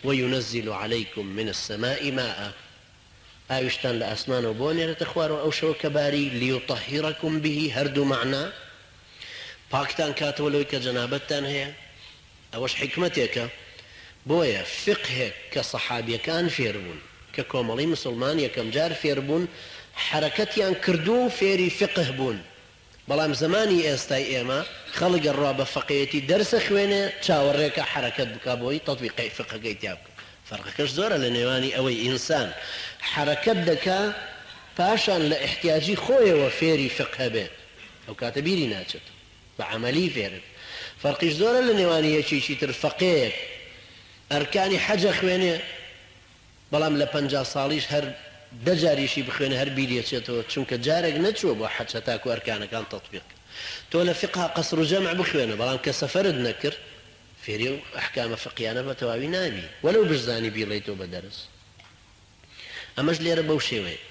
وينزل عليكم من السماء ماء ئاویشتان لە ئاسمانەوە بۆ نێرێتە خوارەوە ئەو شەوە کە باری لیوطهیرەکم به هەردوو معنە پاکتان کاتەوە لەوەی کە جەنابەتتان هەیە ئەوەش حکمەتێکە بۆیە فقهێک کە سەحابیەکان فێربوون کە کۆمەڵی مسلمان یەکەم جار فێربوون حرەکەتیان کردو و فێری فقه بوون بەڵام زمانی ئێستای ئێمە خەڵک ڕوا بە فەقێتی دەرسە خوێنێ چاوەڕێکە حرەکەت بکا بۆی تەطبیقی فقهەکەی تیا بکە فەرقەکەش زۆرە لە نێوانی ئەوەی ئینسان حرەکەت دەکا پاشان لە احتیاجی خۆیەوە فێری فقه بێت ئەو کاتە بیری ناچێت بە عەمەلی فێرت فەرقیش زۆرە لە نێوانی یەکێکی تر فەقێک ئەرکانی حەجە خوێنێ بەڵام لە 50 ساڵیش هەر دەجاریشی بخوێنە هەر بیرێچێتەوە چونکە جارێک نەچووە بۆ حەج هەتاکو ئەرکانەکان تەطبیق تۆ لە فقه قەسر و جەمع بخوێنە بەڵام کە سەفەرت نەکرد فێری و ئەحکامە فقیانە بە تەواوی نابی وەلەو بزانی بیڵێیتەوە بە دەرس ئەمەش لێرە بەو شێوەیە